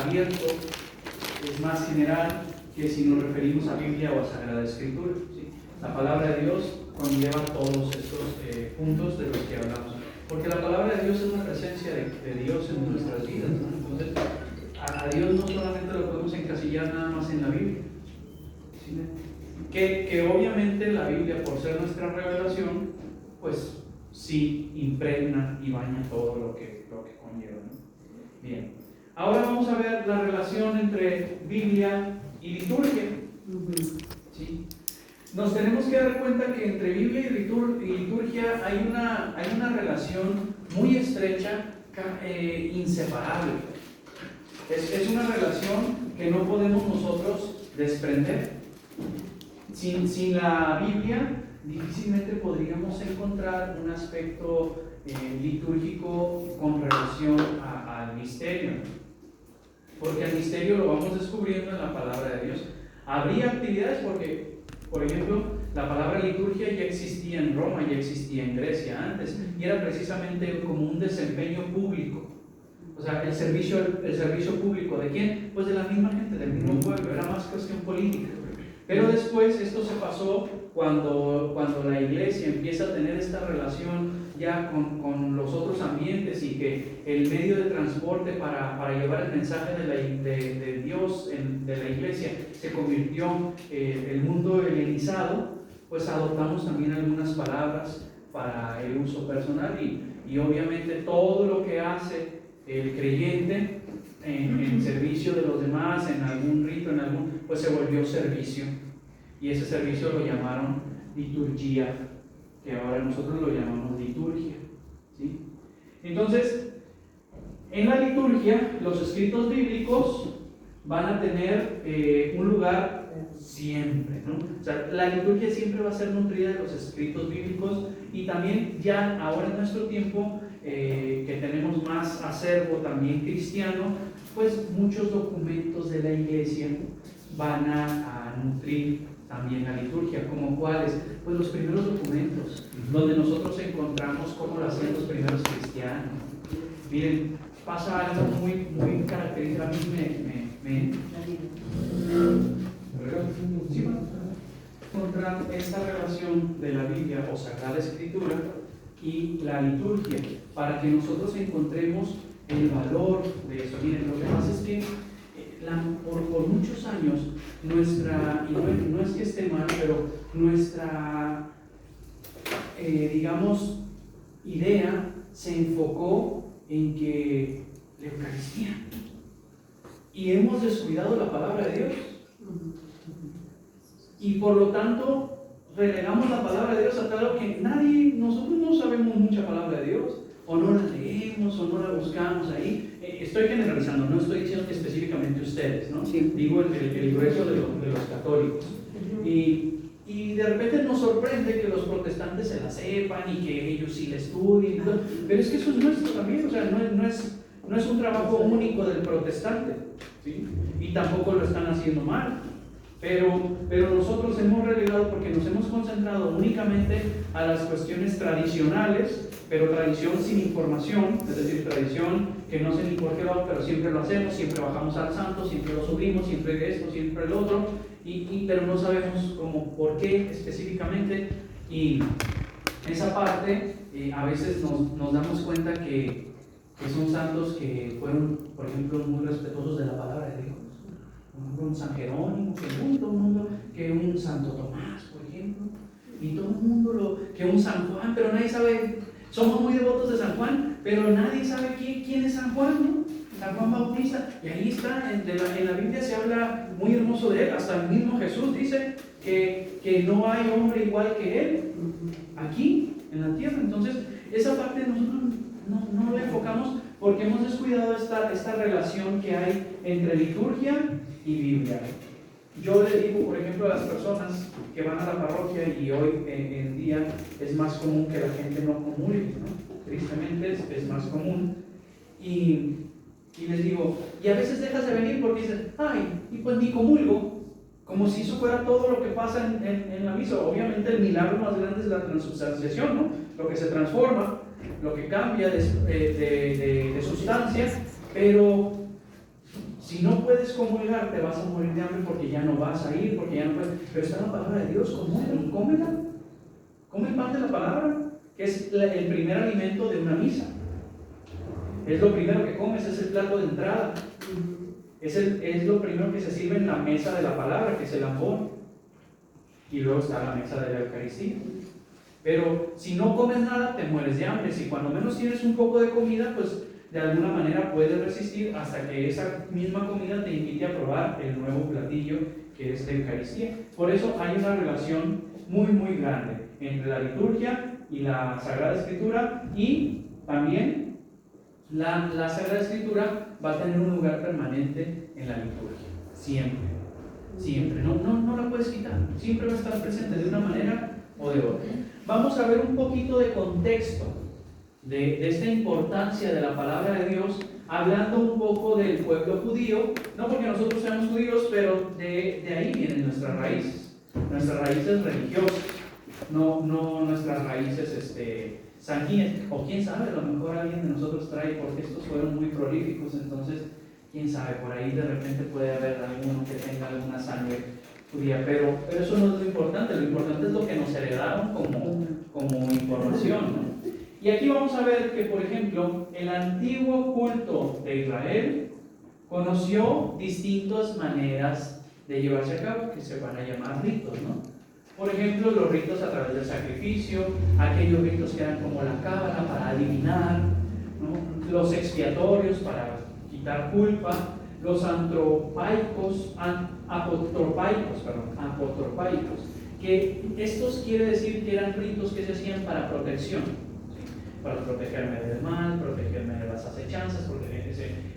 abierto, es más general que si nos referimos a Biblia o a Sagrada Escritura, ¿sí? La palabra de Dios conlleva todos estos puntos de los que hablamos, porque la palabra de Dios es la presencia de Dios en nuestras vidas, ¿no? Entonces, a Dios no solamente lo podemos encasillar nada más en la Biblia, ¿sí? Que obviamente la Biblia, por ser nuestra revelación, pues sí impregna y baña todo lo que conlleva, ¿no? Bien, ahora vamos a ver la relación entre Biblia y liturgia, ¿sí? Nos tenemos que dar cuenta que entre Biblia y liturgia hay una relación muy estrecha, inseparable. Es una relación que no podemos nosotros desprender. Sin la Biblia difícilmente podríamos encontrar un aspecto litúrgico con relación al misterio, porque el misterio lo vamos descubriendo en la palabra de Dios. Habría actividades porque, por ejemplo, la palabra liturgia ya existía en Roma, ya existía en Grecia antes, y era precisamente como un desempeño público. O sea, el servicio público, ¿de quién? Pues de la misma gente, del mismo pueblo, era más cuestión política. Pero después esto se pasó cuando la iglesia empieza a tener esta relación ya con los otros ambientes, y que el medio de transporte para llevar el mensaje de Dios de la iglesia se convirtió el mundo helenizado, pues adoptamos también algunas palabras para el uso personal, y obviamente todo lo que hace el creyente en servicio de los demás, en algún rito, pues se volvió servicio, y ese servicio lo llamaron liturgia, que ahora nosotros lo llamamos liturgia, ¿sí? Entonces, en la liturgia los escritos bíblicos van a tener un lugar siempre, ¿no? O sea, la liturgia siempre va a ser nutrida de los escritos bíblicos, y también ya ahora en nuestro tiempo que tenemos más acervo también cristiano, pues muchos documentos de la iglesia van a nutrir también la liturgia. ¿Como cuáles? Pues los primeros documentos, donde nosotros encontramos cómo lo hacían los primeros cristianos. Miren, pasa algo muy, muy característico. A mí encontrar esta relación de la Biblia o Sagrada Escritura y la liturgia, para que nosotros encontremos el valor de eso. Miren, lo que pasa es que por muchos años nuestra, y no es que esté mal, pero nuestra digamos idea se enfocó en que la Eucaristía, y hemos descuidado la palabra de Dios, y por lo tanto relegamos la palabra de Dios a tal lado que nosotros no sabemos mucha palabra de Dios, o no la leemos, o no la buscamos ahí. Estoy generalizando, no estoy diciendo que específicamente ustedes, ¿no? Sí. Digo el grueso de los católicos. Y de repente nos sorprende que los protestantes se la sepan y que ellos sí la estudien, ¿no? Pero es que eso es nuestro también, o sea, no es un trabajo único del protestante, ¿sí? Y tampoco lo están haciendo mal. Pero nosotros hemos relegado, porque nos hemos concentrado únicamente a las cuestiones tradicionales, pero tradición sin información, es decir, tradición que no sé ni por qué va, pero siempre lo hacemos, siempre bajamos al santo, siempre lo subimos, siempre esto, siempre el otro, pero no sabemos cómo, por qué específicamente, y esa parte a veces nos damos cuenta que son santos que fueron, por ejemplo, muy respetuosos de la palabra de Dios. Un San Jerónimo, todo el mundo, que un Santo Tomás, por ejemplo, y todo el mundo que un San Juan, pero nadie sabe. Somos muy devotos de San Juan, pero nadie sabe quién es San Juan, ¿no? San Juan Bautista, y ahí está, en la Biblia se habla muy hermoso de él. Hasta el mismo Jesús dice que no hay hombre igual que él aquí en la tierra. Entonces, esa parte nosotros no la enfocamos, porque hemos descuidado esta relación que hay entre liturgia y Biblia. Yo le digo, por ejemplo, a las personas que van a la parroquia, y hoy en día es más común que la gente no comulgue, ¿no? Tristemente es más común, y les digo, y a veces dejas de venir porque dices, ay, y pues ni comulgo, como si eso fuera todo lo que pasa en la misa. Obviamente el milagro más grande es la transubstanciación, ¿no? Lo que se transforma, lo que cambia de sustancia, Pero si no puedes comulgar, te vas a morir de hambre porque ya no vas a ir, porque ya no puedes. Pero está la palabra de Dios, cómela. Come el pan de la palabra, que es el primer alimento de una misa. Es lo primero que comes, es el plato de entrada. Es lo primero que se sirve en la mesa de la palabra, que es el ambón. Y luego está la mesa de la Eucaristía. Pero si no comes nada, te mueres de hambre. Si cuando menos tienes un poco de comida, pues de alguna manera puedes resistir hasta que esa misma comida te invite a probar el nuevo platillo que es la Eucaristía. Por eso hay una relación muy, muy grande entre la liturgia y la Sagrada Escritura, y también la Sagrada Escritura va a tener un lugar permanente en la liturgia, siempre, no la puedes quitar, siempre va a estar presente de una manera o de otra. Vamos a ver un poquito de contexto de esta importancia de la palabra de Dios, hablando un poco del pueblo judío, no porque nosotros seamos judíos, pero de ahí vienen nuestras raíces religiosas, no nuestras raíces sanguíneas, o quién sabe, a lo mejor alguien de nosotros trae, porque estos fueron muy prolíficos, entonces quién sabe, por ahí de repente puede haber alguno que tenga alguna sangre judía, pero eso no es lo importante es lo que nos heredaron como información, ¿no? Y aquí vamos a ver que, por ejemplo, el antiguo culto de Israel conoció distintas maneras de llevarse a cabo, que se van a llamar ritos, ¿no? Por ejemplo, los ritos a través del sacrificio, aquellos ritos que eran como la cábala para adivinar, ¿no? Los expiatorios para quitar culpa, los apotropaicos, que estos quiere decir que eran ritos que se hacían para protección, ¿sí? Para protegerme del mal, protegerme de las acechanzas, porque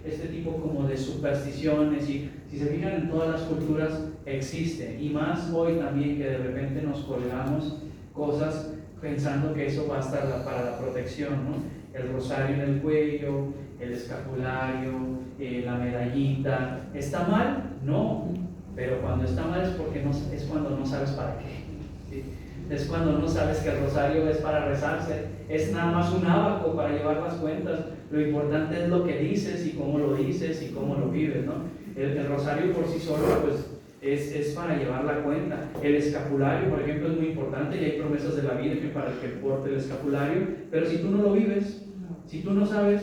este tipo como de supersticiones, y si se fijan en todas las culturas existe, y más hoy también, que de repente nos colgamos cosas pensando que eso va a estar para la protección, ¿no? El rosario en el cuello, el escapulario, la medallita. ¿Está mal? No, pero cuando está mal es porque es cuando no sabes para qué, ¿sí? Es cuando no sabes que el rosario es para rezarse, es nada más un ábaco para llevar las cuentas. Lo importante es lo que dices y cómo lo dices y cómo lo vives, ¿no? El rosario por sí solo, pues, es para llevar la cuenta. El escapulario, por ejemplo, es muy importante, y hay promesas de la Virgen para el que porte el escapulario, pero si tú no lo vives, si tú no sabes,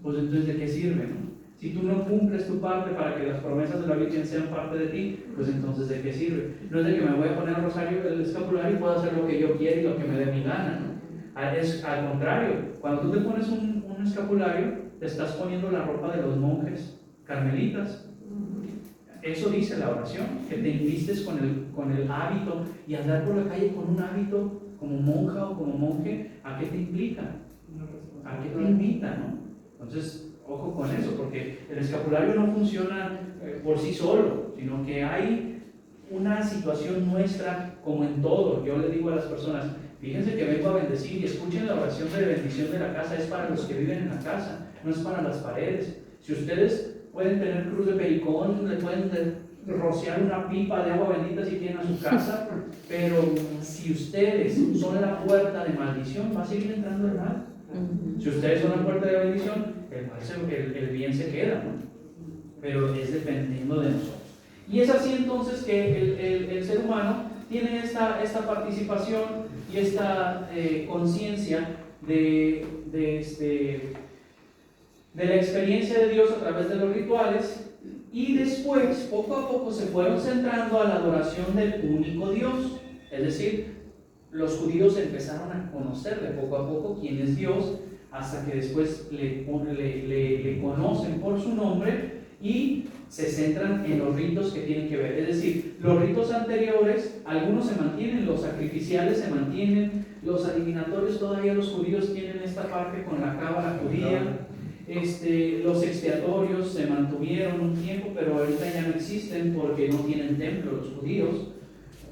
pues entonces ¿de qué sirve, no? Si tú no cumples tu parte para que las promesas de la Virgen sean parte de ti, pues entonces ¿de qué sirve? No es de que me voy a poner el rosario, el escapulario, y puedo hacer lo que yo quiera y lo que me dé mi gana, ¿no? Es al contrario, cuando tú te pones un escapulario, te estás poniendo la ropa de los monjes carmelitas. Eso dice la oración, que te invistes con el hábito, y andar por la calle con un hábito como monja o como monje, ¿a qué te implica? ¿A qué te invita, no? Entonces, ojo con eso, porque el escapulario no funciona por sí solo, sino que hay una situación nuestra, como en todo. Yo le digo a las personas, fíjense que vengo a bendecir, y escuchen la oración de bendición de la casa, es para los que viven en la casa, no es para las paredes. Si ustedes pueden tener cruz de pericón, le pueden rociar una pipa de agua bendita si tienen a su casa, pero si ustedes son la puerta de maldición, va a seguir entrando el mal. Si ustedes son la puerta de bendición, el bien se queda, ¿no? Pero es dependiendo de nosotros. Y es así entonces que el ser humano tiene esta participación y esta conciencia de la experiencia de Dios a través de los rituales, y después, poco a poco, se fueron centrando a la adoración del único Dios. Es decir, los judíos empezaron a conocer de poco a poco quién es Dios, hasta que después le conocen por su nombre y se centran en los ritos que tienen que ver. Es decir, los ritos anteriores, algunos se mantienen, los sacrificiales se mantienen, los adivinatorios todavía los judíos tienen esta parte con la cábala judía. Los expiatorios se mantuvieron un tiempo, pero ahorita ya no existen porque no tienen templo los judíos.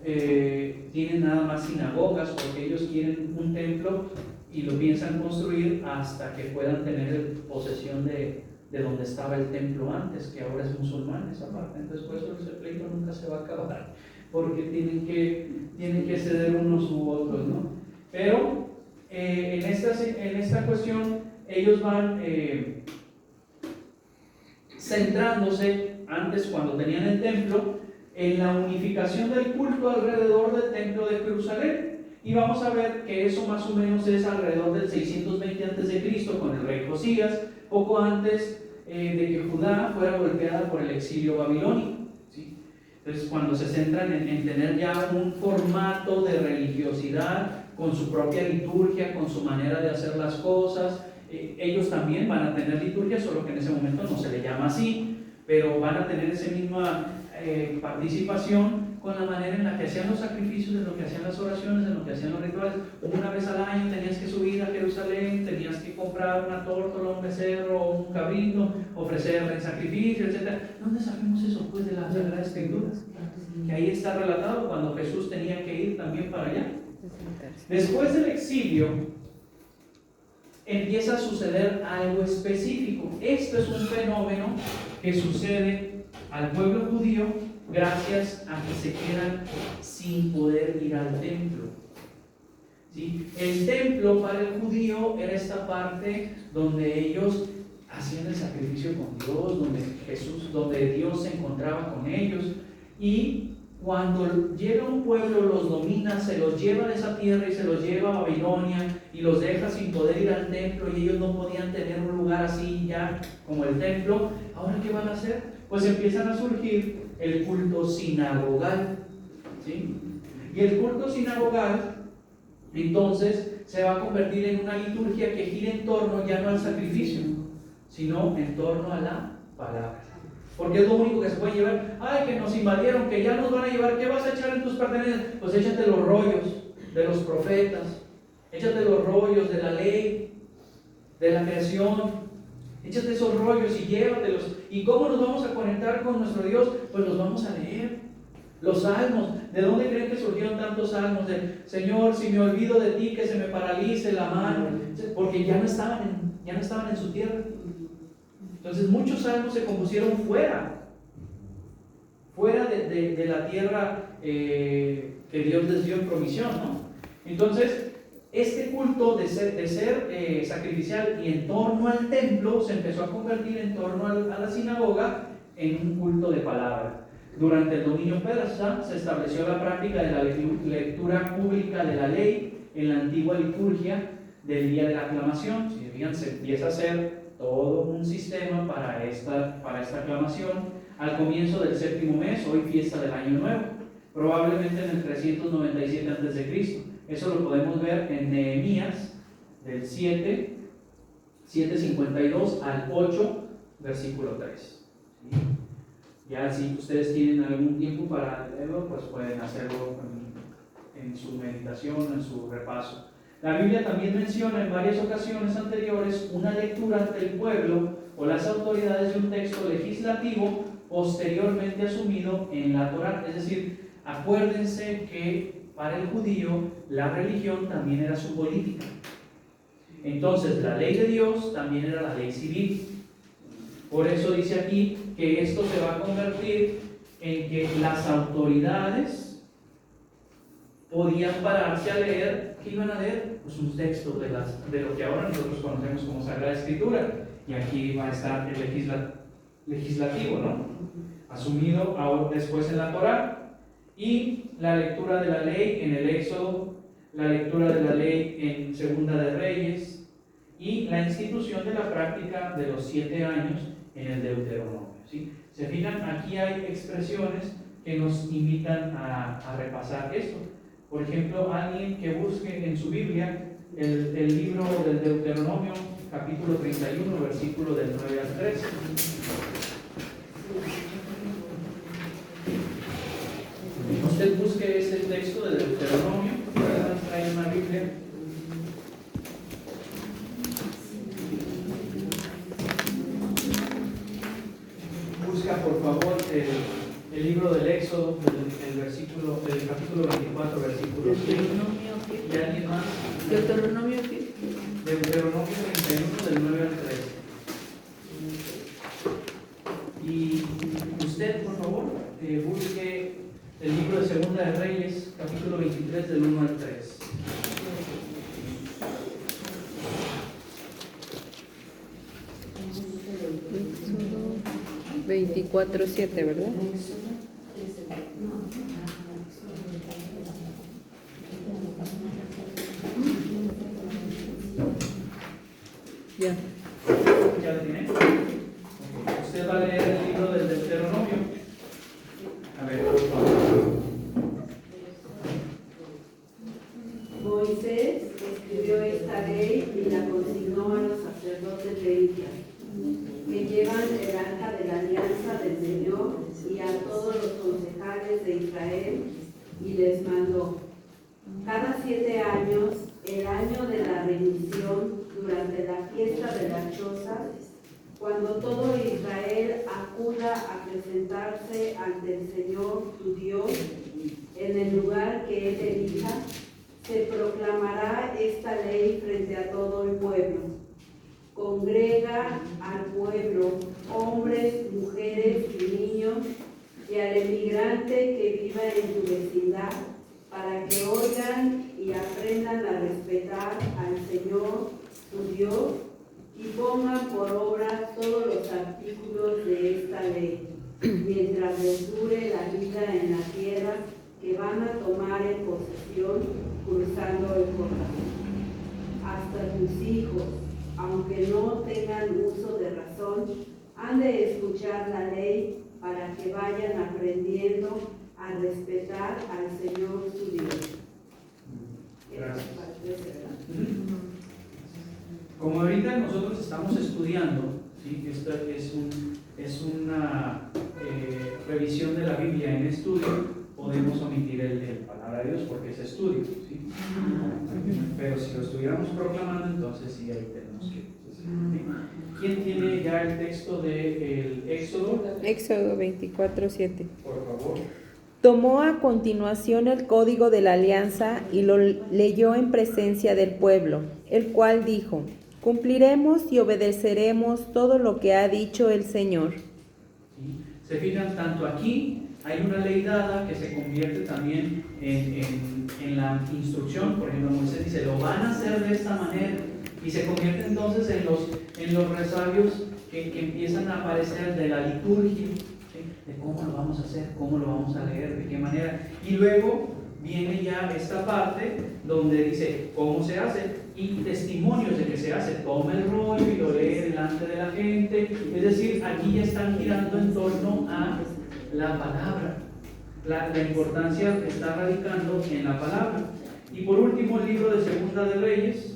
Tienen nada más sinagogas, porque ellos quieren un templo y lo piensan construir hasta que puedan tener posesión de donde estaba el templo antes, que ahora es musulmán esa parte. Entonces, por eso ese pleito nunca se va a acabar, porque tienen que ceder unos u otros, ¿no? Pero en esta cuestión ellos van centrándose antes, cuando tenían el templo, en la unificación del culto alrededor del templo de Jerusalén. Y vamos a ver que eso más o menos es alrededor del 620 a.C. con el rey Josías, poco antes de que Judá fuera golpeada por el exilio babilónico, ¿sí? Entonces, cuando se centran en tener ya un formato de religiosidad con su propia liturgia, con su manera de hacer las cosas, ellos también van a tener liturgia, solo que en ese momento no se le llama así, pero van a tener esa misma participación con la manera en la que hacían los sacrificios, en lo que hacían las oraciones, en lo que hacían los rituales. Una vez al año tenías que subir a Jerusalén, tenías que comprar una tórtola, un becerro, un cabrito, ofrecer en sacrificio, etc. ¿Dónde sabemos eso? Pues de la Sagrada Escritura, que ahí está relatado cuando Jesús tenía que ir también para allá. Después del exilio empieza a suceder algo específico. Esto es un fenómeno que sucede al pueblo judío gracias a que se quedan sin poder ir al templo, ¿sí? El templo para el judío era esta parte donde ellos hacían el sacrificio con Dios, donde Dios se encontraba con ellos, y cuando llega un pueblo, los domina, se los lleva de esa tierra y se los lleva a Babilonia y los deja sin poder ir al templo, y ellos no podían tener un lugar así ya como el templo. ¿Ahora qué van a hacer? Pues empiezan a surgir el culto sinagogal, ¿sí? Y el culto sinagogal entonces se va a convertir en una liturgia que gira en torno ya no al sacrificio, sino en torno a la palabra. Porque es lo único que se puede llevar. Ay, que nos invadieron, que ya nos van a llevar. ¿Qué vas a echar en tus pertenencias? Pues échate los rollos de los profetas, échate los rollos de la ley, de la creación. Échate esos rollos y llévatelos. ¿Y cómo nos vamos a conectar con nuestro Dios? Pues los vamos a leer. Los salmos. ¿De dónde creen que surgieron tantos salmos? De Señor, si me olvido de ti, que se me paralice la mano. Porque ya no estaban en su tierra. Entonces muchos salmos se compusieron fuera de la tierra que Dios les dio en provisión, ¿no? Entonces, este culto de ser sacrificial y en torno al templo se empezó a convertir en torno a la sinagoga en un culto de palabra. Durante el dominio persa se estableció la práctica de la lectura pública de la ley en la antigua liturgia del día de la aclamación. Si bien se empieza a hacer todo un sistema para esta aclamación al comienzo del séptimo mes, hoy fiesta del Año Nuevo, probablemente en el 397 a.C. Eso lo podemos ver en Nehemías del 7:52 al 8, versículo 3. ¿Sí? Ya si ustedes tienen algún tiempo para leerlo, pues pueden hacerlo en su meditación, en su repaso. La Biblia también menciona en varias ocasiones anteriores una lectura ante el pueblo o las autoridades de un texto legislativo posteriormente asumido en la Torá. Es decir, acuérdense que para el judío la religión también era su política. Entonces la ley de Dios también era la ley civil. Por eso dice aquí que esto se va a convertir en que las autoridades podían pararse a leer. ¿Qué iban a leer? Pues un texto de lo que ahora nosotros conocemos como Sagrada Escritura. Y aquí va a estar el legislativo, ¿no? Asumido después en la Torá. Y la lectura de la ley en el Éxodo, la lectura de la ley en Segunda de Reyes y la institución de la práctica de los 7 años en el Deuteronomio, ¿sí? Se fijan, aquí hay expresiones que nos invitan a repasar esto. Por ejemplo, alguien que busque en su Biblia el libro del Deuteronomio, capítulo 31, versículo del 9 al 13. Usted busque ese texto de Deuteronomio, trae una Biblia. Busca por favor el libro del Éxodo, del capítulo 24, versículo 6. ¿Y alguien más? ¿Deuteronomio qué? Deuteronomio 31, del 9 al 13. Y usted, por favor, busque el libro de Segunda de Reyes, capítulo 23, del 1 al 3. 24:7, ¿verdad? Ya. ¿Ya lo tiene? Okay. Usted va a leer el libro del Deuteronomio. A ver, por favor. Moisés escribió esta ley y la consignó a los sacerdotes levitas, que llevan el arca de la alianza del Señor, y a todos los concejales de Israel, y les mandó: cada 7 años, el año de la remisión, durante la fiesta de las chozas, cuando todo Israel acuda a presentarse ante el Señor tu Dios en el lugar que Él elija, se proclamará esta ley frente a todo el pueblo. Congrega al pueblo, hombres, mujeres y niños, y al emigrante que viva en tu vecindad, para que oigan y aprendan a respetar al Señor, tu Dios, y pongan por obra todos los artículos de esta ley, mientras les dure la vida en la tierra que van a tomar en posesión cruzando el Jordán. Hasta tus hijos, aunque no tengan uso de razón, han de escuchar la ley para que vayan aprendiendo a respetar al Señor su Dios. Gracias. Como ahorita nosotros estamos estudiando, ¿sí? Esta es una revisión de la Biblia en estudio, podemos omitir el palabra de Dios porque es estudio, ¿sí? Pero si lo estuviéramos proclamando, entonces sí, ahí tenemos que... ¿sí? ¿Quién tiene ya el texto del Éxodo? Éxodo 24:7. Por favor. Tomó a continuación el código de la alianza y lo leyó en presencia del pueblo, el cual dijo: cumpliremos y obedeceremos todo lo que ha dicho el Señor. ¿Sí? Se fijan, tanto aquí hay una ley dada que se convierte también en la instrucción. Por ejemplo, Moisés dice, lo van a hacer de esta manera, y se convierte entonces en los resabios que empiezan a aparecer de la liturgia, ¿sí? De cómo lo vamos a hacer, cómo lo vamos a leer, de qué manera. Y luego viene ya esta parte donde dice cómo se hace y testimonios de que se hace. Toma el rollo y lo lee delante de la gente. Es decir, aquí ya están girando en torno a la palabra. La importancia está radicando en la palabra. Y por último, el libro de Segunda de Reyes.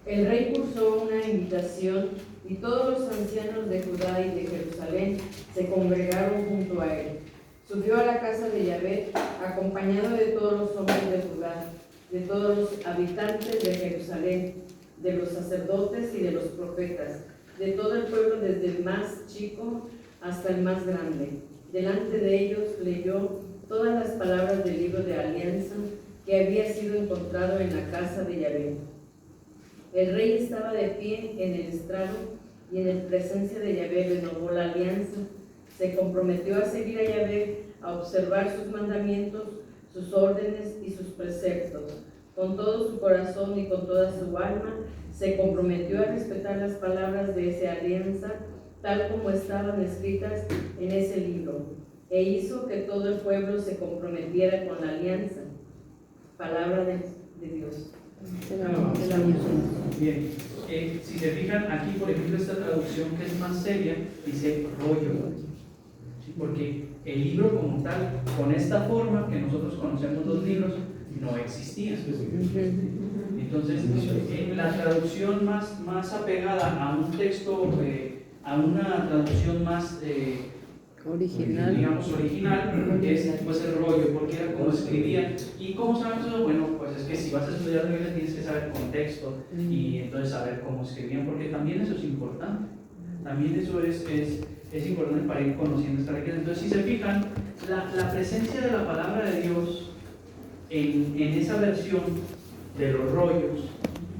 El rey cursó una invitación y todos los ancianos de Judá y de Jerusalén se congregaron junto a él. Subió a la casa de Yahvé, acompañado de todos los hombres de Judá, de todos los habitantes de Jerusalén, de los sacerdotes y de los profetas, de todo el pueblo desde el más chico hasta el más grande. Delante de ellos leyó todas las palabras del libro de alianza que había sido encontrado en la casa de Yahvé. El rey estaba de pie en el estrado y en presencia de Yahvé renovó la alianza. Se comprometió a seguir a Yahvé, a observar sus mandamientos, sus órdenes y sus preceptos. Con todo su corazón y con toda su alma, se comprometió a respetar las palabras de esa alianza, tal como estaban escritas en ese libro, e hizo que todo el pueblo se comprometiera con la alianza. Palabra de Dios. Bien, si se fijan aquí, por ejemplo, esta traducción que es más seria, dice rollo, ¿sí? Porque el libro como tal, con esta forma que nosotros conocemos los libros, no existía. Entonces, la traducción más apegada a un texto, a una traducción más Original. Digamos original, es pues el rollo, porque era como escribían. ¿Y cómo sabes eso? Bueno, pues es que si vas a estudiar la Biblia tienes que saber contexto y entonces saber cómo escribían, porque también eso es importante. También eso es importante para ir conociendo esta riqueza. Entonces, si se fijan, la presencia de la palabra de Dios en esa versión de los rollos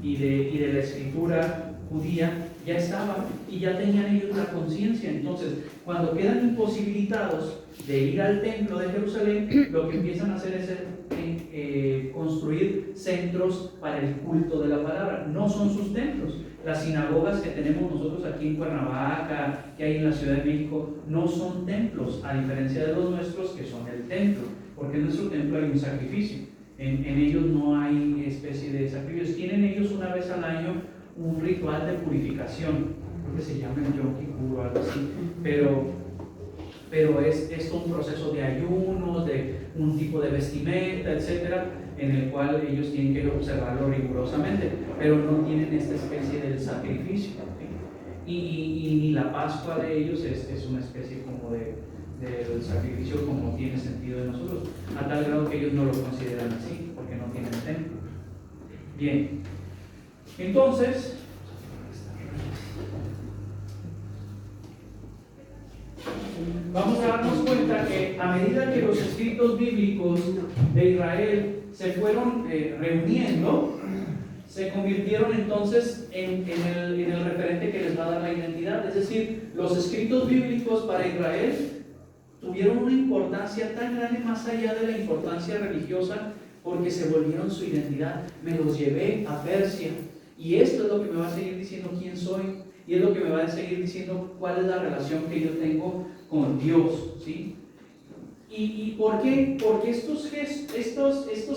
y de la escritura judía ya estaba y ya tenían ellos la conciencia. Entonces, cuando quedan imposibilitados de ir al templo de Jerusalén, lo que empiezan a hacer es construir centros para el culto de la palabra. No son sus templos, las sinagogas que tenemos nosotros aquí en Cuernavaca, que hay en la Ciudad de México, no son templos, a diferencia de los nuestros que son el templo, porque en nuestro templo hay un sacrificio. En ellos no hay especie de sacrificios. Tienen ellos una vez al año un ritual de purificación, creo que se llama el Yom Kippur o algo así, pero es todo un proceso de ayunos, de un tipo de vestimenta, etcétera, en el cual ellos tienen que observarlo rigurosamente, pero no tienen esta especie del sacrificio, ¿sí? Y la Pascua de ellos es una especie como del sacrificio como tiene sentido de nosotros, a tal grado que ellos no lo consideran así, porque no tienen templo. Bien, entonces, vamos a darnos cuenta que a medida que los escritos bíblicos de Israel se fueron reuniendo, se convirtieron entonces en el referente que les va a dar la identidad. Es decir, los escritos bíblicos para Israel tuvieron una importancia tan grande más allá de la importancia religiosa, porque se volvieron su identidad. Me los llevé a Persia y esto es lo que me va a seguir diciendo quién soy, y es lo que me va a seguir diciendo cuál es la relación que yo tengo con Dios, ¿sí? ¿Y por qué? Porque estos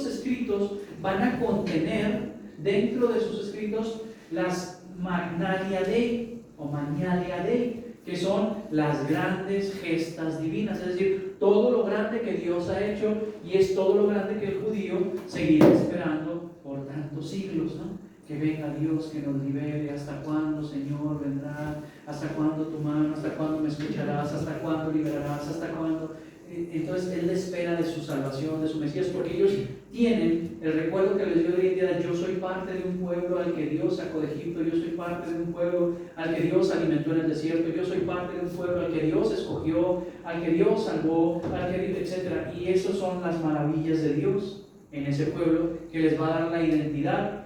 escritos van a contener dentro de sus escritos las Magnalia Dei o Magnalia Dei, que son las grandes gestas divinas, es decir, todo lo grande que Dios ha hecho, y es todo lo grande que el judío seguirá esperando por tantos siglos, ¿no? Que venga Dios, que nos libere. ¿Hasta cuándo, Señor, vendrá? ¿Hasta cuándo tu mano? ¿Hasta cuándo me escucharás? ¿Hasta cuándo liberarás? ¿Hasta cuándo? Entonces Él espera de su salvación, de su Mesías, porque ellos tienen el recuerdo que les dio de identidad. Yo soy parte de un pueblo al que Dios sacó de Egipto, yo soy parte de un pueblo al que Dios alimentó en el desierto, yo soy parte de un pueblo al que Dios escogió, al que Dios salvó, etc. Y esas son las maravillas de Dios en ese pueblo, que les va a dar la identidad.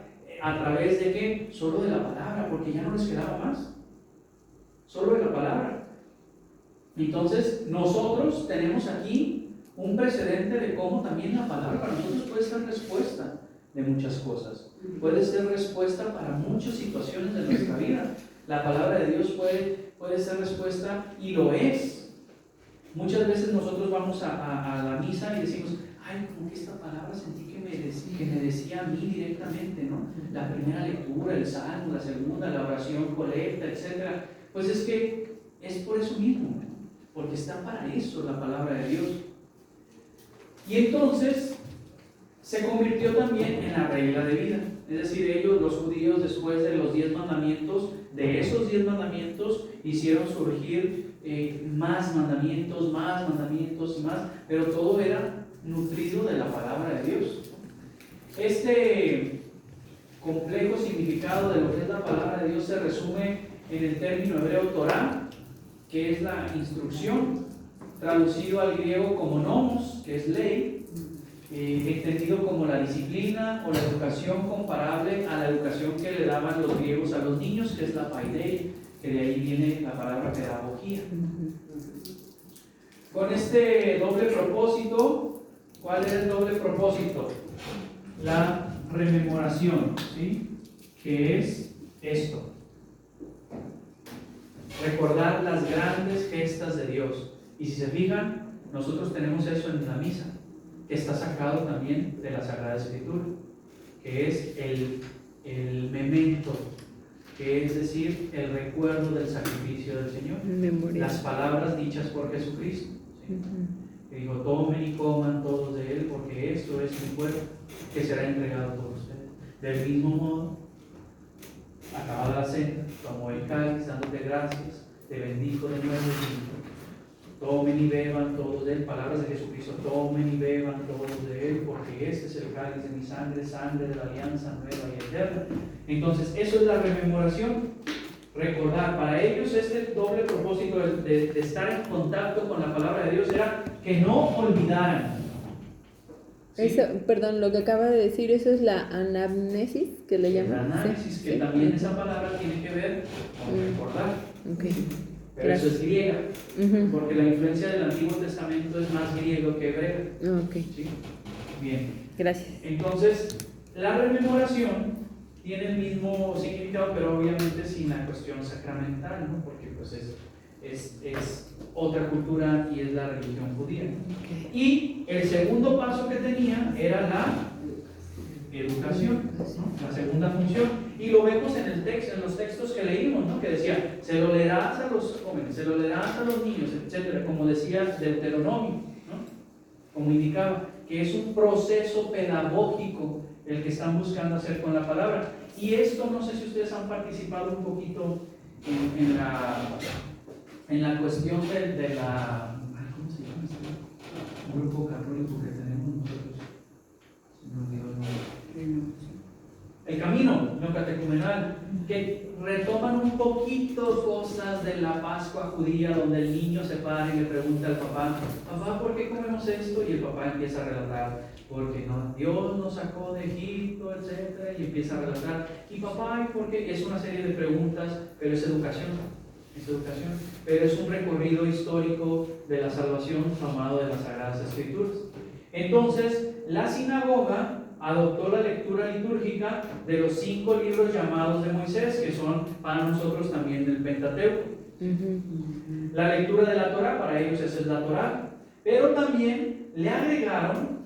¿A través de qué? Solo de la palabra, porque ya no les quedaba más. Solo de la palabra. Entonces, nosotros tenemos aquí un precedente de cómo también la palabra para nosotros puede ser respuesta de muchas cosas. Puede ser respuesta para muchas situaciones de nuestra vida. La palabra de Dios puede ser respuesta, y lo es. Muchas veces nosotros vamos a la misa y decimos: ay, como que esta palabra sentí que me decía a mí directamente, ¿no? La primera lectura, el salmo, la segunda, la oración colecta, etc. Pues es que es por eso mismo, porque está para eso la palabra de Dios. Y entonces se convirtió también en la regla de vida. Es decir, ellos, los judíos, después de los 10 mandamientos, de esos 10 mandamientos hicieron surgir más mandamientos y más, pero todo era nutrido de la palabra de Dios. Este complejo significado de lo que es la palabra de Dios se resume en el término hebreo Torah, que es la instrucción, traducido al griego como nomos, que es ley, entendido como la disciplina o la educación comparable a la educación que le daban los griegos a los niños, que es la paidei, que de ahí viene la palabra pedagogía. Con este doble propósito, ¿cuál es el doble propósito? La rememoración, ¿sí? Que es esto: recordar las grandes gestas de Dios. Y si se fijan, nosotros tenemos eso en la misa, que está sacado también de la Sagrada Escritura, que es el memento, que es decir, el recuerdo del sacrificio del Señor. Memoria. Las palabras dichas por Jesucristo, ¿sí? Que dijo: tomen y coman todos de él, porque esto es mi cuerpo, que será entregado por ustedes. Del mismo modo, acabada la cena, tomó el cáliz, dándote gracias, te bendijo de nuevo y dijo: tomen y beban todos de él. Palabras de Jesucristo: tomen y beban todos de él, porque este es el cáliz de mi sangre, sangre de la alianza nueva y eterna. Entonces, eso es la rememoración. Recordar. Para ellos este doble propósito de estar en contacto con la palabra de Dios era que no olvidaran. ¿Sí? Eso, perdón, lo que acaba de decir, eso es la anamnesis, que le llaman. La análisis, sí, que sí. También esa palabra tiene que ver con recordar. Okay. Pero Gracias. eso es griega, porque la influencia del Antiguo Testamento es más griego que hebreo. Okay. ¿Sí? Bien. Gracias. Entonces, la rememoración tiene el mismo significado, pero obviamente sin la cuestión sacramental, ¿no? Porque pues es otra cultura y es la religión judía. Y el segundo paso que tenía era la educación, ¿no? La segunda función. Y lo vemos en el texto, en los textos que leímos, ¿no? Que decía, se lo leerás a los jóvenes, se lo leerás a los niños, etcétera, como decía Deuteronomio, ¿no? Como indicaba, que es un proceso pedagógico el que están buscando hacer con la palabra. Y esto, no sé si ustedes han participado un poquito en la cuestión de la... ¿Cómo se llama este grupo católico que tenemos nosotros? Se me olvidó el nombre. El camino neocatecumenal, que retoman un poquito cosas de la Pascua judía, donde el niño se para y le pregunta al papá, papá, ¿por qué comemos esto? Y el papá empieza a relatar, porque no, Dios nos sacó de Egipto, etcétera, y empieza a relatar. Y papá, ¿y por qué? Es una serie de preguntas, pero es educación, pero es un recorrido histórico de la salvación tomado de las Sagradas Escrituras. Entonces, la sinagoga adoptó la lectura litúrgica de los 5 libros llamados de Moisés, que son para nosotros también del Pentateuco. La lectura de la Torá, para ellos esa es la Torá, pero también le agregaron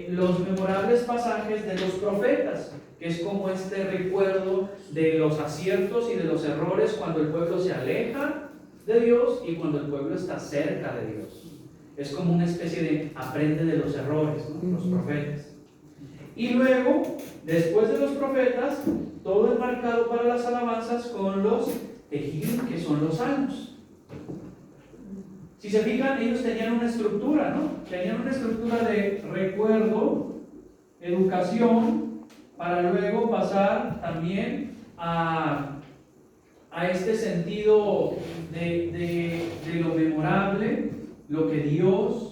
los memorables pasajes de los profetas, que es como este recuerdo de los aciertos y de los errores cuando el pueblo se aleja de Dios y cuando el pueblo está cerca de Dios. Es como una especie de aprende de los errores, ¿no? Los profetas. Y luego, después de los profetas, todo enmarcado para las alabanzas con los tejidos, que son los salmos. Si se fijan, ellos tenían una estructura, ¿no? Tenían una estructura de recuerdo, educación, para luego pasar también a este sentido de lo memorable, lo que Dios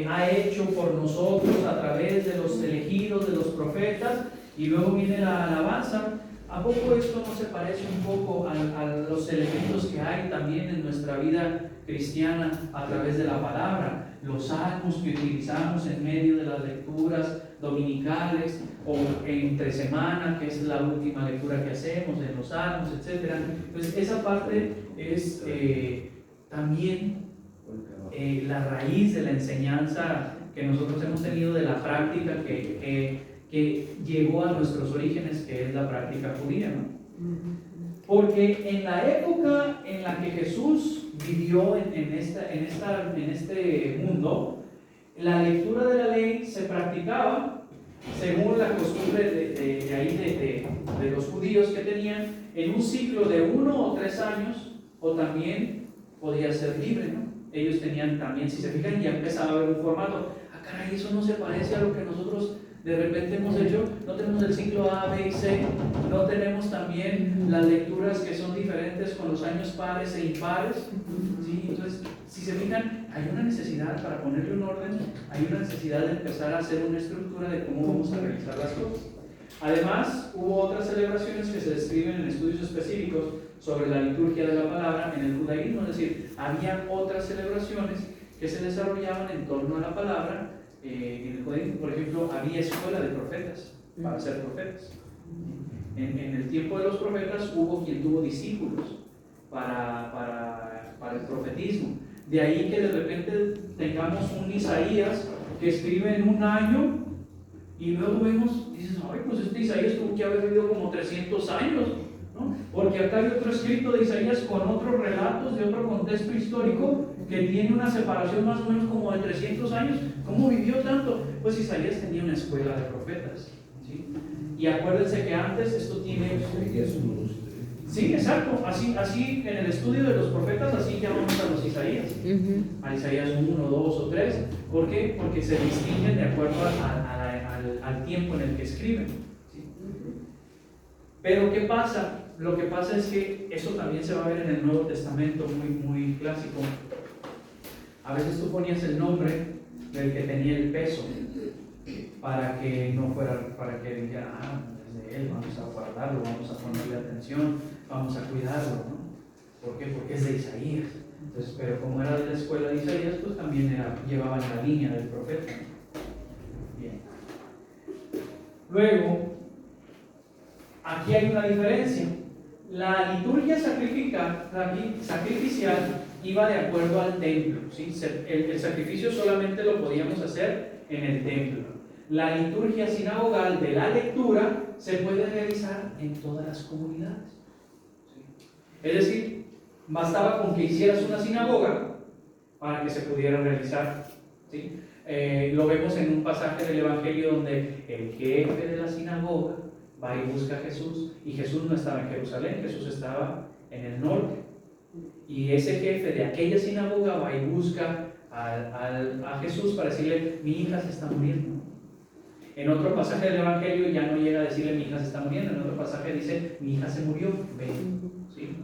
ha hecho por nosotros a través de los elegidos, de los profetas, y luego viene la alabanza. ¿A poco esto no se parece un poco a los elementos que hay también en nuestra vida cristiana a través de la palabra? Los salmos que utilizamos en medio de las lecturas dominicales o entre semana, que es la última lectura que hacemos de los salmos, etc. Pues esa parte es también la raíz de la enseñanza que nosotros hemos tenido, de la práctica que llegó a nuestros orígenes, que es la práctica judía, ¿no? Porque en la época en la que Jesús vivió en este mundo, la lectura de la ley se practicaba según la costumbre de los judíos que tenían en un ciclo de 1 o 3 años, o también podía ser libre, ¿no? Ellos tenían también, si se fijan, ya empezaba a haber un formato. Ah, caray, eso no se parece a lo que nosotros de repente hemos hecho. No tenemos el ciclo A, B y C, no tenemos también las lecturas que son diferentes con los años pares e impares, ¿sí? Entonces, si se fijan, hay una necesidad para ponerle un orden, hay una necesidad de empezar a hacer una estructura de cómo vamos a realizar las cosas. Además, hubo otras celebraciones que se describen en estudios específicos sobre la liturgia de la palabra en el judaísmo, es decir, había otras celebraciones que se desarrollaban en torno a la palabra. En el judaísmo, por ejemplo, había escuela de profetas para ser profetas. En el tiempo de los profetas hubo quien tuvo discípulos para el profetismo. De ahí que de repente tengamos un Isaías que escribe en un año y luego vemos, dices, ay, pues este Isaías tuvo que haber vivido como 300 años, ¿no? Porque acá hay otro escrito de Isaías con otros relatos de otro contexto histórico que tiene una separación más o menos como de 300 años. ¿Cómo vivió tanto? Pues Isaías tenía una escuela de profetas, ¿sí? Y acuérdense que antes esto tiene... Sí, exacto, así en el estudio de los profetas, así llamamos a los Isaías, a Isaías 1, 2 o 3. ¿Por qué? Porque se distinguen de acuerdo al tiempo en el que escriben, ¿sí? Pero ¿qué pasa? Lo que pasa es que eso también se va a ver en el Nuevo Testamento, muy clásico. A veces tú ponías el nombre del que tenía el peso para que no fuera, para que dijera, ah, es de él, vamos a guardarlo, vamos a ponerle atención, vamos a cuidarlo, ¿no? ¿Por qué? Porque es de Isaías. Entonces, pero como era de la escuela de Isaías, pues también llevaban la línea del profeta. Bien. Luego, aquí hay una diferencia. La liturgia sacrificial iba de acuerdo al templo, ¿sí? El sacrificio solamente lo podíamos hacer en el templo. La liturgia sinagogal de la lectura se puede realizar en todas las comunidades, ¿sí? Es decir, bastaba con que hicieras una sinagoga para que se pudiera realizar, ¿sí? Lo vemos en un pasaje del Evangelio donde el jefe de la sinagoga va y busca a Jesús, y Jesús no estaba en Jerusalén, Jesús estaba en el norte, y ese jefe de aquella sinagoga va y busca a Jesús para decirle: mi hija se está muriendo. En otro pasaje del Evangelio ya no llega a decirle: mi hija se está muriendo. En otro pasaje dice: mi hija se murió, ven, ¿sí?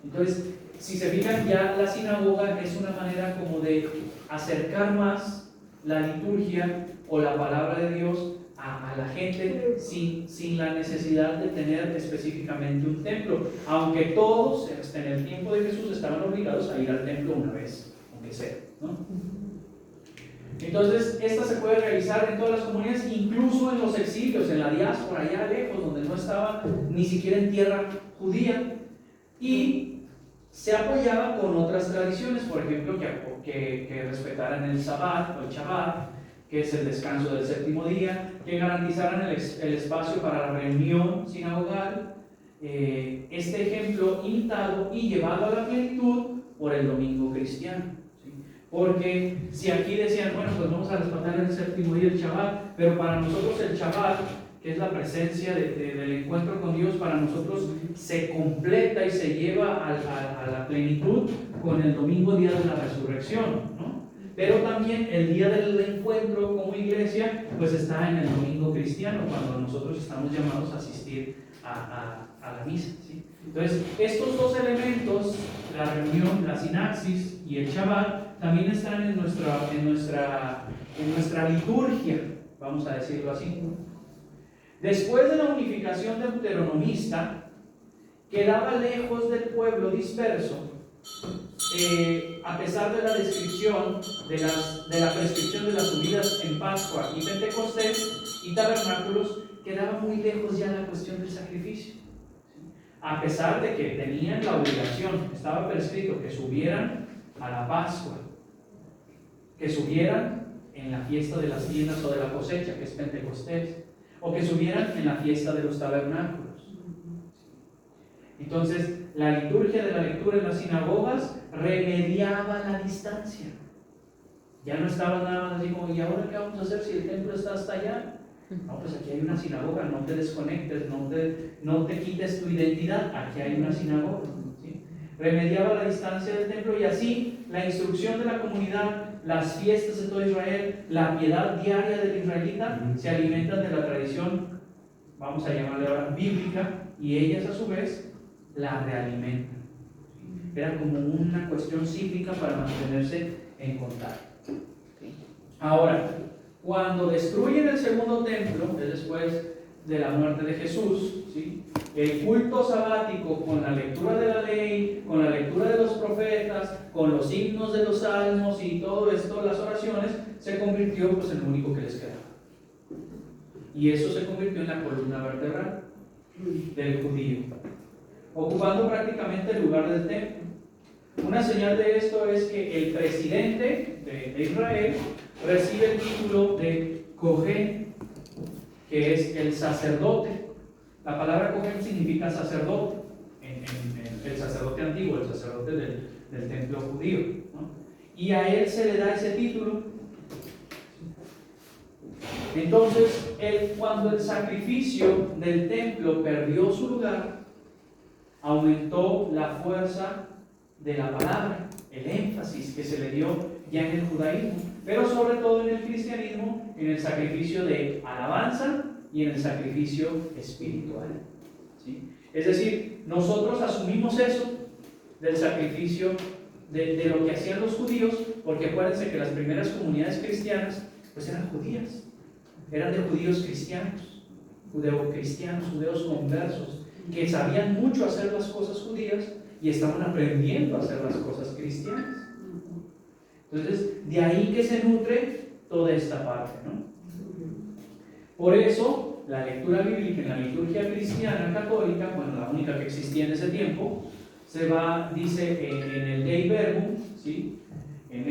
Entonces, si se fijan, ya la sinagoga es una manera como de acercar más la liturgia o la palabra de Dios a la gente sin la necesidad de tener específicamente un templo, aunque todos en el tiempo de Jesús estaban obligados a ir al templo una vez, aunque sea, ¿no? Entonces, esta se puede realizar en todas las comunidades, incluso en los exilios, en la diáspora, allá lejos, donde no estaba ni siquiera en tierra judía, y se apoyaba con otras tradiciones, por ejemplo, que respetaran el Sabbat o el Shabbat, que es el descanso del séptimo día, que garantizaran el espacio para la reunión sinagogal. Este ejemplo imitado y llevado a la plenitud por el domingo cristiano, ¿sí? Porque si aquí decían: bueno, pues vamos a respetar el séptimo día, el Shabbat, pero para nosotros el Shabbat, que es la presencia del encuentro con Dios, para nosotros se completa y se lleva a la plenitud con el domingo, día de la resurrección, ¿no? Pero también el día del encuentro como iglesia, pues está en el domingo cristiano, cuando nosotros estamos llamados a asistir a la misa, ¿sí? Entonces, estos dos elementos, la reunión, la sinaxis y el Shabbat, también están en nuestra liturgia, vamos a decirlo así. Después de la unificación deuteronomista, quedaba lejos del pueblo disperso, a pesar de la descripción de la prescripción de las subidas en Pascua y Pentecostés y tabernáculos, quedaba muy lejos ya la cuestión del sacrificio. A pesar de que tenían la obligación, estaba prescrito que subieran a la Pascua, que subieran en la fiesta de las tiendas o de la cosecha, que es Pentecostés, o que subieran en la fiesta de los tabernáculos. Entonces, la liturgia de la lectura en las sinagogas remediaba la distancia. Ya no estaba nada más así como: ¿y ahora qué vamos a hacer si el templo está hasta allá? No, pues aquí hay una sinagoga, no te desconectes, no te quites tu identidad, aquí hay una sinagoga, ¿sí? Remediaba la distancia del templo, y así la instrucción de la comunidad, las fiestas de todo Israel, la piedad diaria del israelita se alimentan de la tradición, vamos a llamarle ahora bíblica, y ellas a su vez la realimentan. Era como una cuestión cíclica para mantenerse en contacto. Ahora, cuando destruyen el segundo templo, es después de la muerte de Jesús, ¿sí? El culto sabático, con la lectura de la ley, con la lectura de los profetas, con los himnos de los salmos y todo esto, las oraciones, se convirtió pues en lo único que les quedaba. Y eso se convirtió en la columna vertebral del judío, ocupando prácticamente el lugar del templo. Una señal de esto es que el presidente de Israel recibe el título de Cohen, que es el sacerdote. La palabra Cohen significa sacerdote, en el sacerdote antiguo, el sacerdote del templo judío, ¿no? Y a él se le da ese título. Entonces, cuando el sacrificio del templo perdió su lugar, aumentó la fuerza de la palabra, el énfasis que se le dio ya en el judaísmo, pero sobre todo en el cristianismo, en el sacrificio de alabanza y en el sacrificio espiritual, ¿sí? Es decir, nosotros asumimos eso del sacrificio de lo que hacían los judíos, porque acuérdense que las primeras comunidades cristianas pues eran judías, eran de judíos cristianos, judeocristianos, judeos conversos, que sabían mucho hacer las cosas judías y estaban aprendiendo a hacer las cosas cristianas. Entonces, de ahí que se nutre toda esta parte, ¿no? Por eso, la lectura bíblica en la liturgia cristiana católica, bueno, la única que existía en ese tiempo, se va, dice en el Dei Verbum, ¿sí? En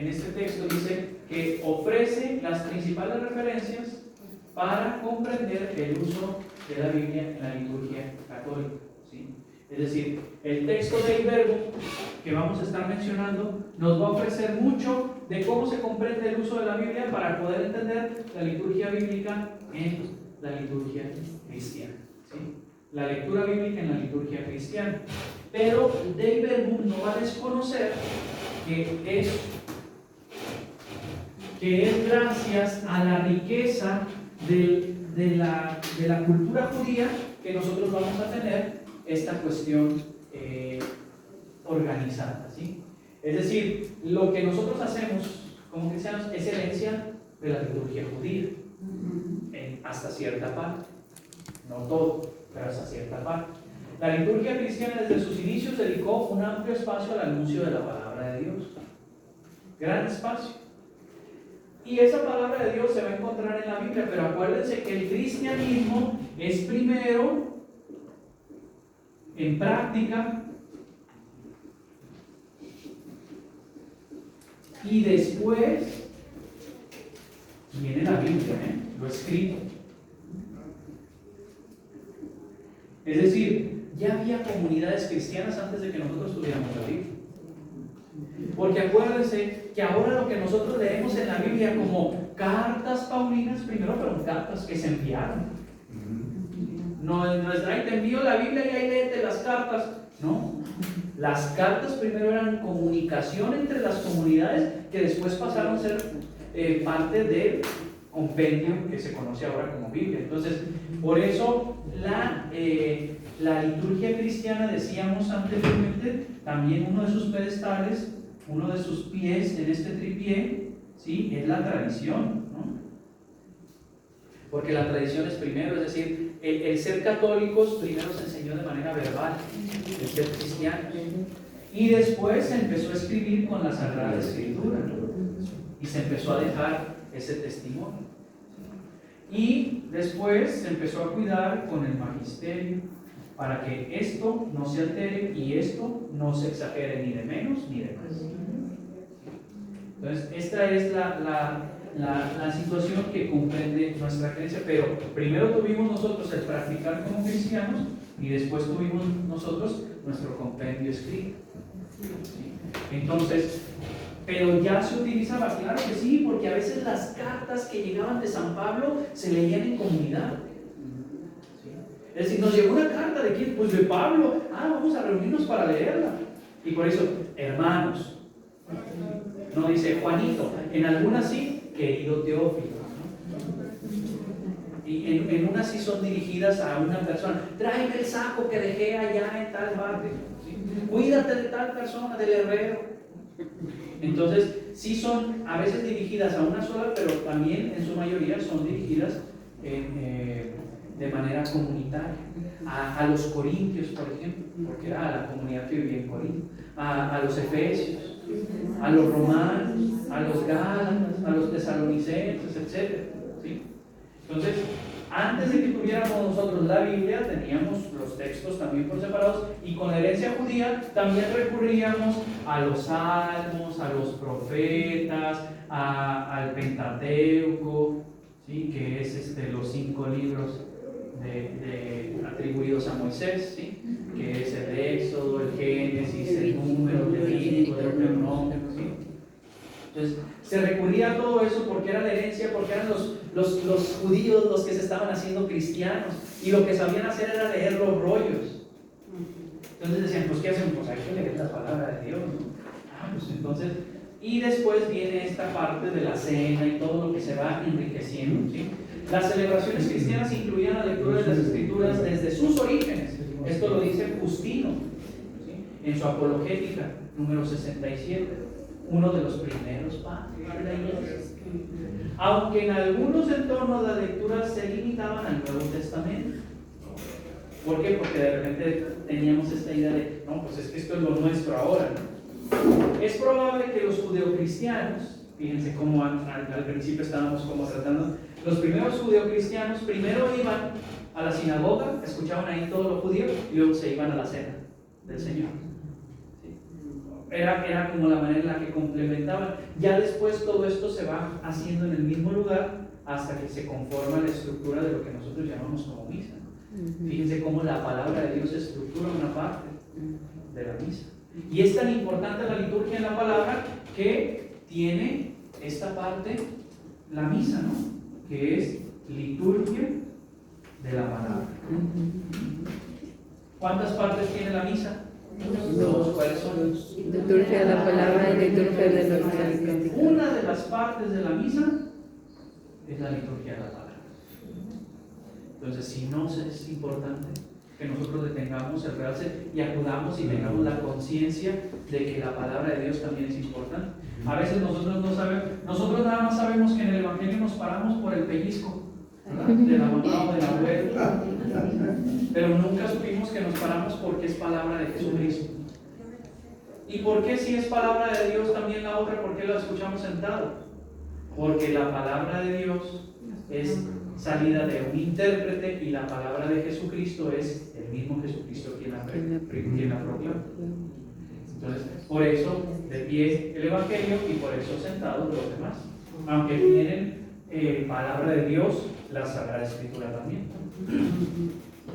este texto dice que ofrece las principales referencias para comprender el uso de la Biblia en la liturgia católica, ¿sí? Es decir, el texto Dei Verbum que vamos a estar mencionando nos va a ofrecer mucho de cómo se comprende el uso de la Biblia para poder entender la liturgia bíblica en la liturgia cristiana, ¿sí? La lectura bíblica en la liturgia cristiana. Pero Dei Verbum no va a desconocer que es gracias a la riqueza de la cultura judía que nosotros vamos a tener esta cuestión organizada, ¿sí? Es decir, lo que nosotros hacemos como cristianos es herencia de la liturgia judía, hasta cierta parte, no todo, pero hasta cierta parte. La liturgia cristiana desde sus inicios dedicó un amplio espacio al anuncio de la palabra de Dios, gran espacio. Y esa palabra de Dios se va a encontrar en la Biblia, pero acuérdense que el cristianismo es primero en práctica y después viene la Biblia, lo escrito. Es decir, ya había comunidades cristianas antes de que nosotros tuviéramos la Biblia. Porque acuérdense que ahora lo que nosotros leemos en la Biblia como cartas paulinas, primero fueron cartas que se enviaron. No es, ay, te envío la Biblia y ahí léete las cartas. No, las cartas primero eran comunicación entre las comunidades que después pasaron a ser parte del compendio que se conoce ahora como Biblia. Entonces, por eso la liturgia cristiana, decíamos anteriormente, también uno de sus pedestales, uno de sus pies en este tripié, ¿sí? Es la tradición, ¿no? Porque la tradición es primero, es decir, el ser católicos primero se enseñó de manera verbal, el ser cristiano, y después se empezó a escribir con la Sagrada Escritura, y se empezó a dejar ese testimonio. Y después se empezó a cuidar con el magisterio para que esto no se altere y esto no se exagere ni de menos ni de más. Entonces, esta es la situación que comprende nuestra creencia, pero primero tuvimos nosotros el practicar como cristianos y después tuvimos nosotros nuestro compendio escrito. Entonces, pero ya se utilizaba, claro que sí, porque a veces las cartas que llegaban de San Pablo se leían en comunidad. Es decir, nos llegó una carta de quién, pues de Pablo, vamos a reunirnos para leerla. Y por eso, hermanos, no dice Juanito, en algunas sí, querido Teófilo, ¿no? Y en unas sí son dirigidas a una persona, tráeme el saco que dejé allá en tal parte, ¿sí? Cuídate de tal persona, del herrero. Entonces, sí son a veces dirigidas a una sola, pero también en su mayoría son dirigidas de manera comunitaria. A los corintios, por ejemplo, porque era la comunidad que vivía en Corinto, a los efesios, a los romanos, a los gálatas, a los tesalonicenses, etc. ¿Sí? Entonces, antes de que tuviéramos nosotros la Biblia, teníamos los textos también por separados, y con la herencia judía también recurríamos a los salmos, a los profetas, al Pentateuco, ¿sí? Que es los 5 libros atribuidos a Moisés, ¿sí? Que es el Éxodo, el Génesis, el Número, el Levítico, el Deuteronomio, ¿sí? Entonces, se recurría a todo eso porque era la herencia, porque eran los judíos los que se estaban haciendo cristianos y lo que sabían hacer era leer los rollos. Entonces decían, pues ¿qué hacen? Pues hay que leer la palabra de Dios, ¿no? Pues entonces, y después viene esta parte de la cena y todo lo que se va enriqueciendo, ¿sí? Las celebraciones cristianas incluían la lectura de las Escrituras desde sus orígenes. Esto lo dice Justino, ¿sí? En su Apologética, número 67, uno de los primeros padres de la iglesia. Aunque en algunos entornos las lecturas se limitaban al Nuevo Testamento. ¿Por qué? Porque de repente teníamos esta idea de, no, pues es que esto es lo nuestro ahora, ¿no? Es probable que los judeocristianos Fíjense cómo al principio estábamos como tratando. Los primeros judeocristianos primero iban a la sinagoga, escuchaban ahí todo lo judío y luego se iban a la cena del Señor. ¿Sí? Era como la manera en la que complementaban. Ya después todo esto se va haciendo en el mismo lugar hasta que se conforma la estructura de lo que nosotros llamamos como misa. Fíjense cómo la palabra de Dios estructura una parte de la misa. Y es tan importante la liturgia en la palabra que tiene esta parte, la misa, ¿no? Que es liturgia de la palabra. ¿Cuántas partes tiene la misa? Dos. ¿Cuáles son? Liturgia de la palabra y liturgia de los eucarísticos. Una de las partes de la misa es la liturgia de la palabra. Entonces, si no, es importante que nosotros detengamos el realce y acudamos y tengamos la conciencia de que la palabra de Dios también es importante. A veces nosotros no sabemos, nosotros nada más sabemos que en el Evangelio nos paramos por el pellizco, ¿verdad? De la mamá o de la abuela, pero nunca supimos que nos paramos porque es palabra de Jesucristo. ¿Y por qué si es palabra de Dios también la otra? ¿Por qué la escuchamos sentado? Porque la palabra de Dios es salida de un intérprete y la palabra de Jesucristo es el mismo Jesucristo quien la proclama. Entonces, por eso de pie el Evangelio y por eso sentados los demás, aunque tienen palabra de Dios, la Sagrada Escritura también.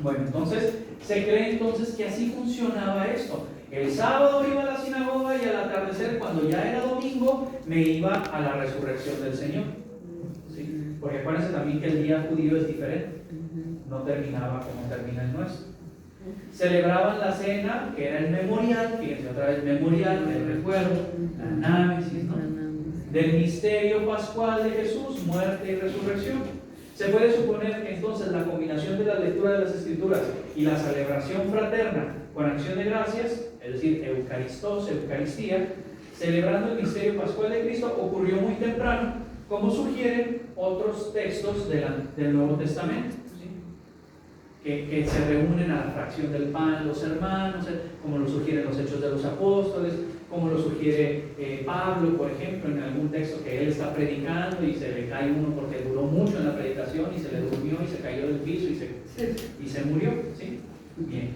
Bueno, entonces se cree entonces que así funcionaba esto. El sábado iba a la sinagoga y al atardecer, cuando ya era domingo, me iba a la resurrección del Señor. ¿Sí? Porque acuérdense también que el día judío es diferente, no terminaba como termina el nuestro. Celebraban la cena, que era el memorial, fíjense otra vez, memorial, el recuerdo, la análisis, ¿no? Del misterio pascual de Jesús, muerte y resurrección. Se puede suponer que entonces la combinación de la lectura de las Escrituras y la celebración fraterna con acción de gracias, es decir, Eucaristos, Eucaristía, celebrando el misterio pascual de Cristo, ocurrió muy temprano, como sugieren otros textos del Nuevo Testamento. Que se reúnen a la fracción del pan los hermanos, como lo sugieren los Hechos de los Apóstoles, como lo sugiere Pablo, por ejemplo, en algún texto que él está predicando y se le cae uno porque duró mucho en la predicación y se le durmió y se cayó del piso y se murió. ¿Sí? Bien,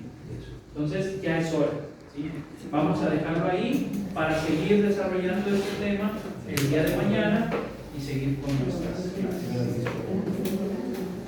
entonces ya es hora. ¿Sí? Vamos a dejarlo ahí para seguir desarrollando este tema el día de mañana y seguir con nuestras clases.